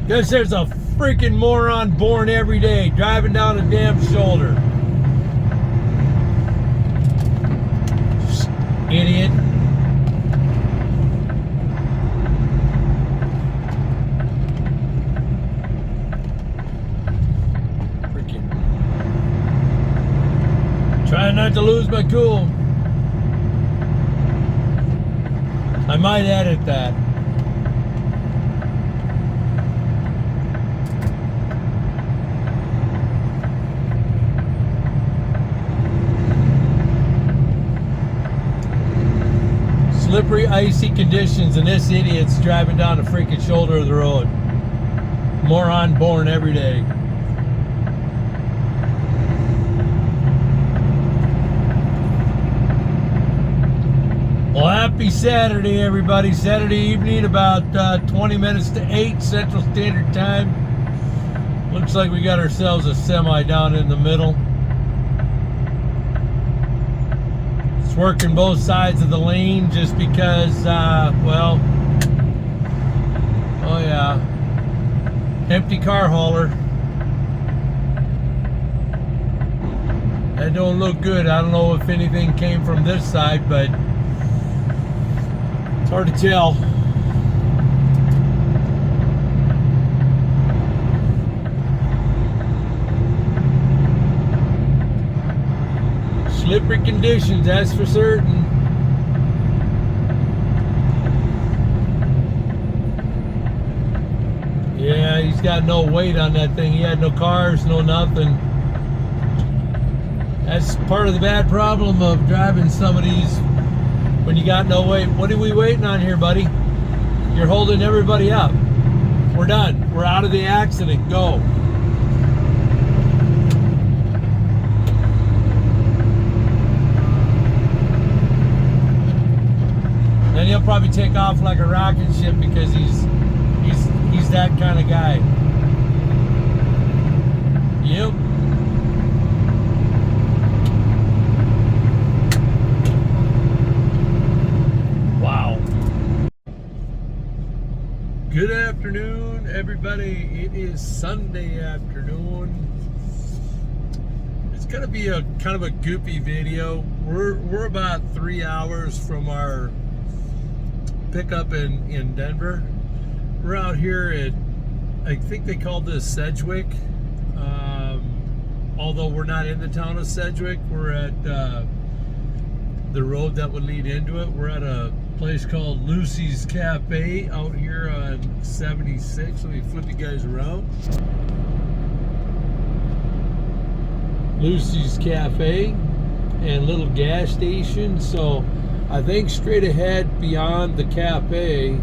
Guess there's a freaking moron born every day driving down a damn shoulder. Idiot. Freaking. Trying not to lose my cool. I might edit that. Slippery, icy conditions, and this idiot's driving down the freaking shoulder of the road. Moron born every day. Well, happy Saturday, everybody. Saturday evening, about 20 minutes to 8 Central Standard Time. Looks like we got ourselves a semi down in the middle. It's working both sides of the lane just because, well, oh yeah, empty car hauler. That don't look good. I don't know if anything came from this side, but it's hard to tell. Slippery conditions, that's for certain. Yeah, he's got no weight on that thing. He had no cars, no nothing. That's part of the bad problem of driving some of these when you got no weight. What are we waiting on here, buddy? You're holding everybody up. We're done. We're out of the accident. Go. Then he'll probably take off like a rocket ship because he's that kind of guy. Yep. Wow. Good afternoon, everybody. It is Sunday afternoon. It's gonna be a kind of a goofy video. We're about 3 hours from our pickup in Denver. We're out here at, I think they called this Sedgwick. Although we're not in the town of Sedgwick, we're at the road that would lead into it. We're at a place called Lucy's Cafe out here on 76. Let me flip you guys around. Lucy's Cafe and little gas station. So I think straight ahead beyond the cafe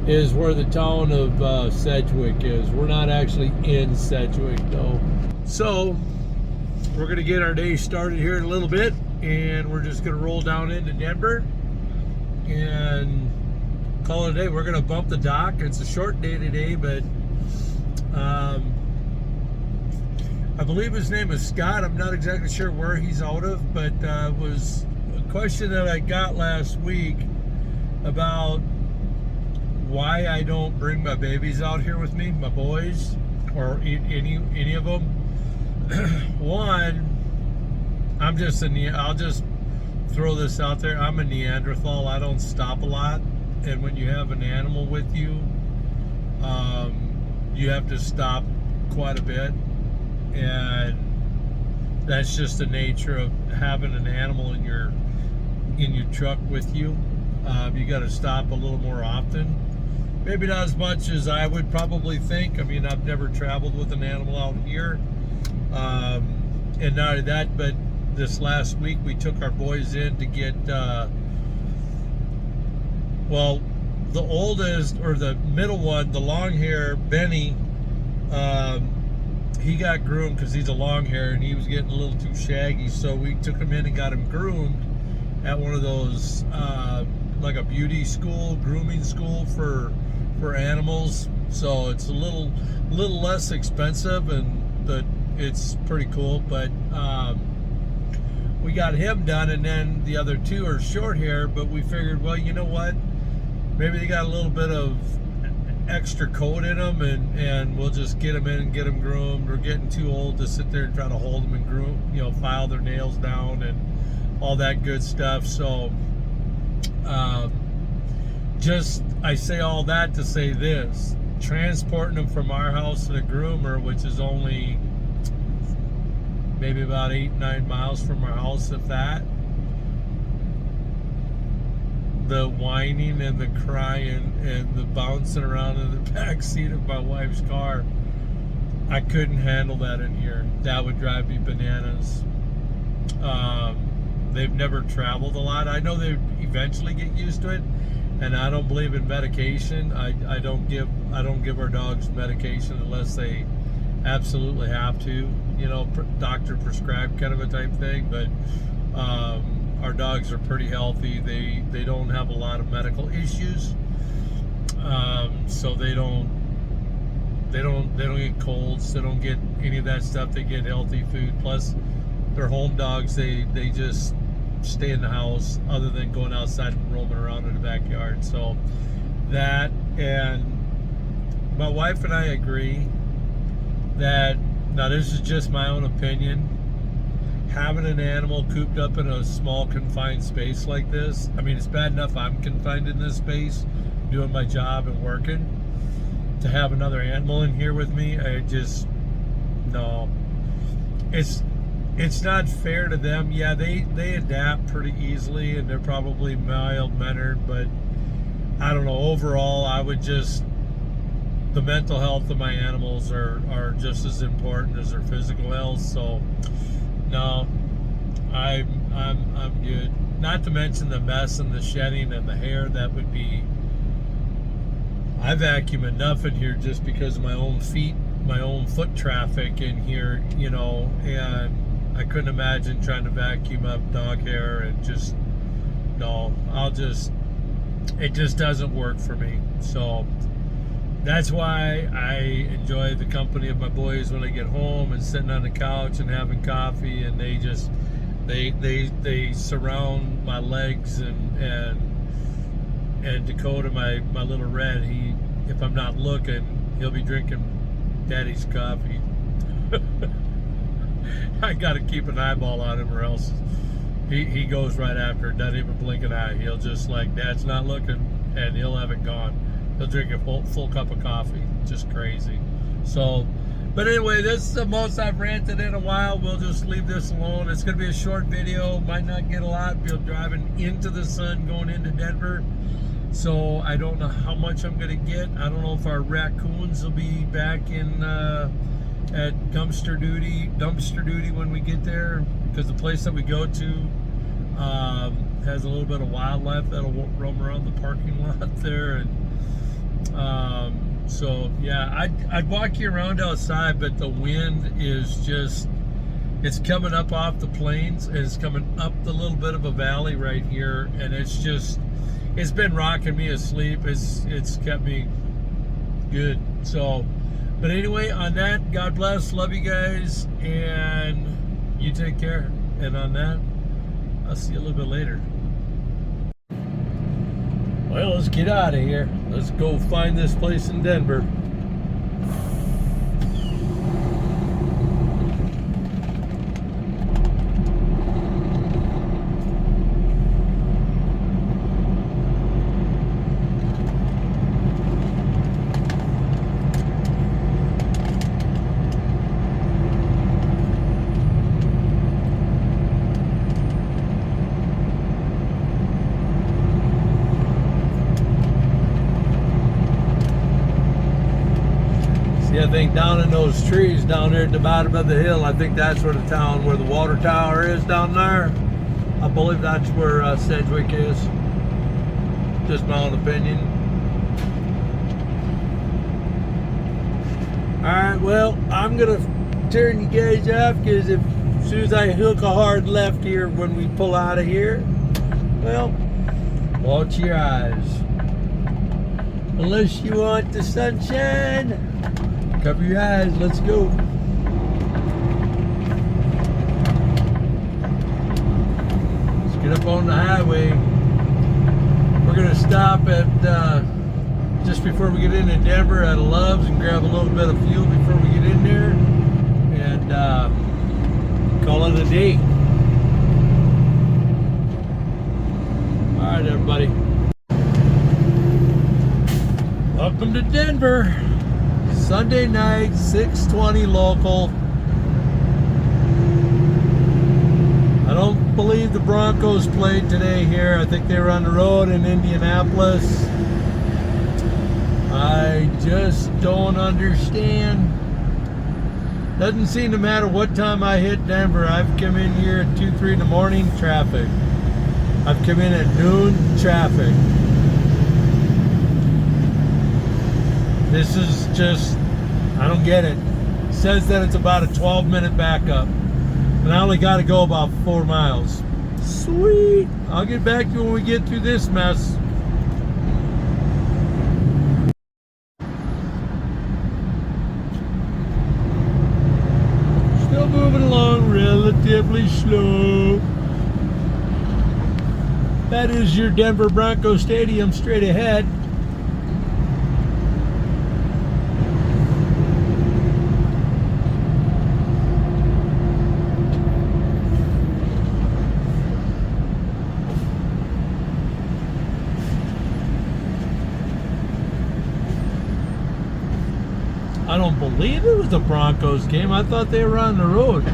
is where the town of Sedgwick is. We're not actually in Sedgwick though. So we're gonna get our day started here in a little bit, and we're just gonna roll down into Denver and call it a day. We're gonna bump the dock. It's a short day today, but I believe his name is Scott. I'm not exactly sure where he's out of, but it was a question that I got last week about why I don't bring my babies out here with me, my boys, or any of them. One, I'll just throw this out there. I'm a Neanderthal. I don't stop a lot, and when you have an animal with you, you have to stop quite a bit, and that's just the nature of having an animal in your truck with you. You got to stop a little more often. Maybe not as much as I would probably think. I mean, I've never traveled with an animal out here. And not only that, but this last week we took our boys in to get, well, the oldest, or the middle one, the long hair, Benny, he got groomed because he's a long hair and he was getting a little too shaggy. So we took him in and got him groomed at one of those, like a beauty school, grooming school for animals. So it's a little less expensive, but it's pretty cool. But we got him done, and then the other two are short hair, but we figured, well, you know what, maybe they got a little bit of extra coat in them, and we'll just get them in and get them groomed. We're getting too old to sit there and try to hold them and groom, file their nails down and all that good stuff. So I say all that to say this: transporting them from our house to the groomer, which is only maybe about 8-9 miles from our house, if that. The whining and the crying and the bouncing around in the back seat of my wife's car, I couldn't handle that in here. That would drive me bananas. They've never traveled a lot. I know they eventually get used to it, and I don't believe in medication. I don't give our dogs medication unless they absolutely have to, doctor prescribed kind of a type thing. But our dogs are pretty healthy. They don't have a lot of medical issues, so they don't get colds. They don't get any of that stuff. They get healthy food. Plus, they're home dogs. They just stay in the house, other than going outside and roaming around in the backyard. So that, and my wife and I agree that, now this is just my own opinion, having an animal cooped up in a small confined space like this, I mean, it's bad enough I'm confined in this space doing my job and working. To have another animal in here with me, no, it's not fair to them. Yeah, they adapt pretty easily, and they're probably mild-mannered, but I don't know, overall I would just, the mental health of my animals are just as important as their physical health. So no, I'm good. Not to mention the mess and the shedding and the hair. That would be, I vacuum enough in here just because of my own foot traffic in here, and I couldn't imagine trying to vacuum up dog hair, and just, no, it just doesn't work for me. So that's why I enjoy the company of my boys when I get home, and sitting on the couch and having coffee, and they surround my legs, and Dakota, my little red, if I'm not looking, he'll be drinking Daddy's coffee. I gotta keep an eyeball on him, or else he goes right after it, doesn't even blink an eye. He'll just, like, Dad's not looking, and he'll have it gone. He'll drink a full cup of coffee. Just crazy. So, but anyway, this is the most I've ranted in a while. We'll just leave this alone. It's going to be a short video. Might not get a lot. We're driving into the sun, going into Denver. So I don't know how much I'm going to get. I don't know if our raccoons will be back in at dumpster duty when we get there, because the place that we go to has a little bit of wildlife that'll roam around the parking lot there. And so yeah, I'd walk you around outside, but the wind is just, it's coming up off the plains, and it's coming up the little bit of a valley right here, and it's been rocking me asleep. It's kept me good. So, but anyway, on that, God bless, love you guys, and you take care. And on that, I'll see you a little bit later. Well, let's get out of here. Let's go find this place in Denver. I think down in those trees down there at the bottom of the hill, I think that's where where the water tower is down there. I believe that's where Sedgwick is. Just my own opinion. Alright, well, I'm gonna turn you guys off, because as soon as I hook a hard left here when we pull out of here, well, watch your eyes. Unless you want the sunshine, cover your eyes. Let's go. Let's get up on the highway. We're gonna stop at just before we get into Denver at a Love's and grab a little bit of fuel before we get in there, and call it a day. All right, everybody. Welcome to Denver. Sunday night, 6:20 local. I don't believe the Broncos played today here. I think they were on the road in Indianapolis. I just don't understand. Doesn't seem to matter what time I hit Denver. I've come in here at 2, 3 in the morning, traffic. I've come in at noon, traffic. This is just, I don't get it. It says that it's about a 12-minute backup. And I only got to go about 4 miles. Sweet. I'll get back to you when we get through this mess. Still moving along relatively slow. That is your Denver Broncos Stadium straight ahead. I don't believe it was a Broncos game. I thought they were on the road.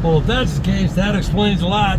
Well, if that's the case, that explains a lot.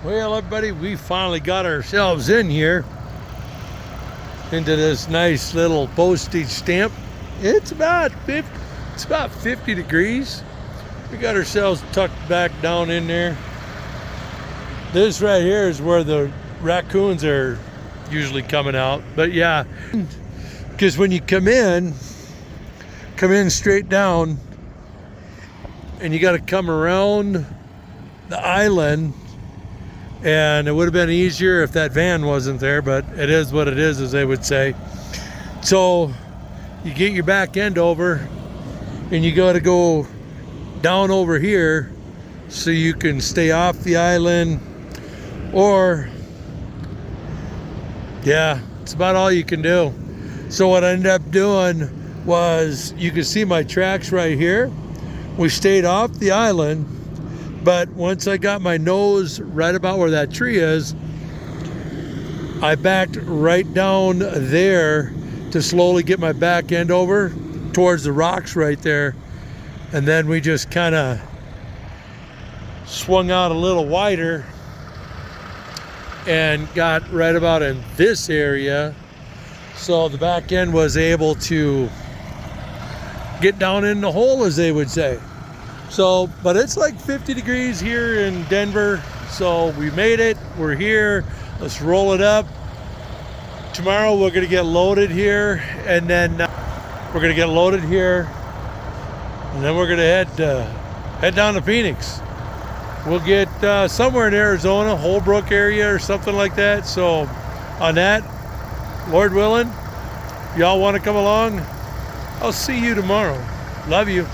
Well, everybody, we finally got ourselves in here into this nice little postage stamp. It's about 50 degrees. We got ourselves tucked back down in there. This right here is where the raccoons are usually coming out. But yeah, because when you come in straight down, and you got to come around the island. And it would have been easier if that van wasn't there, but it is what it is, as they would say. So you get your back end over, and you got to go down over here so you can stay off the island, or yeah, it's about all you can do. So what I ended up doing was, you can see my tracks right here. We stayed off the island, but once I got my nose right about where that tree is, I backed right down there to slowly get my back end over towards the rocks right there. And then we just kind of swung out a little wider and got right about in this area. So the back end was able to get down in the hole, as they would say. So, but it's like 50 degrees here in Denver. So we made it, we're here. Let's roll it up. Tomorrow we're gonna get loaded here, and then we're gonna get loaded here, and then we're gonna head down to Phoenix. We'll get somewhere in Arizona, Holbrook area or something like that. So on that, Lord willing, y'all want to come along? I'll see you tomorrow. Love you.